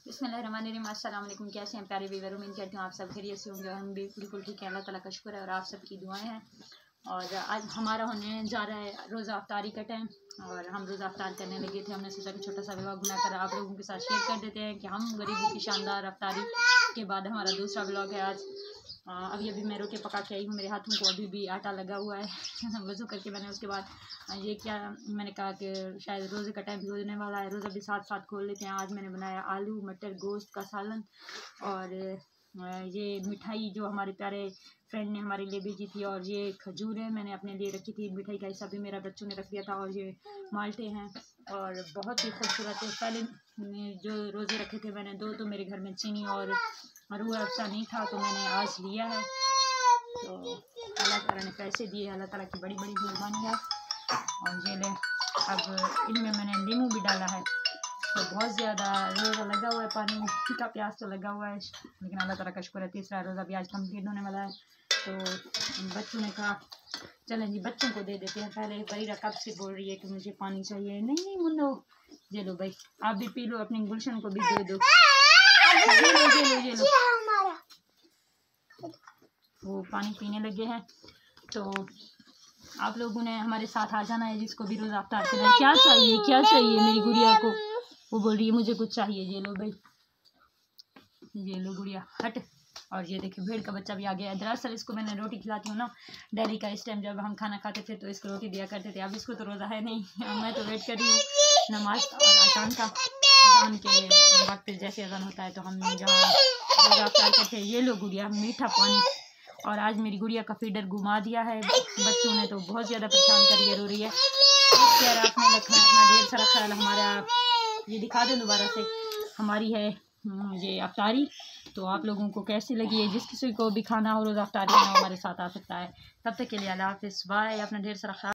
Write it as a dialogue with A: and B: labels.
A: बिस्मिल्लाहिर्रहमानिर्रहीम। अस्सलाम वालेकुम। कैसे हैं प्यारे व्यूअर, उम्मीद करती हूँ आप सब खैरियत से होंगे। हम भी बिल्कुल ठीक है, अल्लाह ताला का शुक्र है और आप सबकी दुआएं हैं। और आज हमारा होने जा रहा है रोज़ा अफ्तारी का टाइम और हम रोज़ा अफ्तार करने लगे थे। हमने सोचा कि छोटा सा व्लॉग बनाकर आप लोगों के साथ शेयर कर देते हैं कि हम गरीबों की शानदार अफ्तारी के बाद हमारा दूसरा व्लॉग है आज। अभी मैं रोटी पका के आई हूँ, मेरे हाथों को अभी भी आटा लगा हुआ है वज़ू करके मैंने उसके बाद ये क्या, मैंने कहा कि शायद रोज़े का टाइम भी होने वाला है, रोज़ा भी साथ साथ खोल लेते हैं। आज मैंने बनाया आलू मटर गोश्त का सालन और ये मिठाई जो हमारे प्यारे फ्रेंड ने हमारे लिए भेजी थी, और ये खजूरें मैंने अपने लिए रखी थी। मिठाई का हिस्सा भी मेरा बच्चों ने रख दिया था, और ये माल्टे हैं और बहुत ही खूबसूरत है। पहले जो रोज़े रखे थे मैंने दो, तो मेरे घर में चीनी और रूह अफ़ज़ा नहीं था, तो मैंने आज लिया है। तो अल्लाह ताला ने पैसे दिए, अल्लाह ताला की बड़ी बड़ी मेहरबानी है। और ये ले, अब इनमें मैंने नींबू भी डाला है। तो बहुत ज़्यादा रोज़ा लगा हुआ है, पानी का प्यास तो लगा हुआ है, लेकिन अल्लाह ताला का शुक्र है तीसरा रोज़ा भी आज कंप्लीट होने वाला है। तो बच्चों ने कहा चलें जी बच्चों को दे देते हैं। पहले बरीरा कब से बोल रही है कि मुझे पानी चाहिए। नहीं मुन्नो, ये लो भाई, आप भी पी लो, अपनी गुलशन को भी दे दो। ये लो वो पानी पीने लगे हैं। तो आप लोगों ने हमारे साथ आ जाना है, जिसको भी रोज़ा अफ्तार करना है। क्या चाहिए मेरी गुड़िया को? वो बोल रही है मुझे कुछ चाहिए। ये लो भाई, ये लो गुड़िया हट। और ये देखिए भेड़ का बच्चा भी आ गया है। दरअसल इसको मैंने रोटी खिलाती हूँ ना डेली का। इस टाइम जब हम खाना खाते थे तो इसको रोटी दिया करते थे। अब इसको तो रोज़ा है नहीं, मैं तो वेट कर रही हूँ नमाज और अज़ान का। अज़ान के वक्त जैसे अज़ान होता है तो हम जहाँ रोज़ा अफ्तार करते हैं। ये लो गुड़िया मीठा पानी। और आज मेरी गुड़िया का फीडर घुमा दिया है बच्चों ने, तो बहुत ज़्यादा परेशान करिए, रो रही है। यार आपने रखा अपना ढेर सारा ख्याल। हमारा ये दिखा दें दोबारा से, हमारी है ये अफ्तारी। तो आप लोगों को कैसी लगी है? जिस किसी को भी खाना हो रोज़ा अफ्तारी में हमारे साथ आ सकता है। तब तक के लिए अल्लाह हाफ़िज़, बाय। अपना ढेर सारा ख्याल।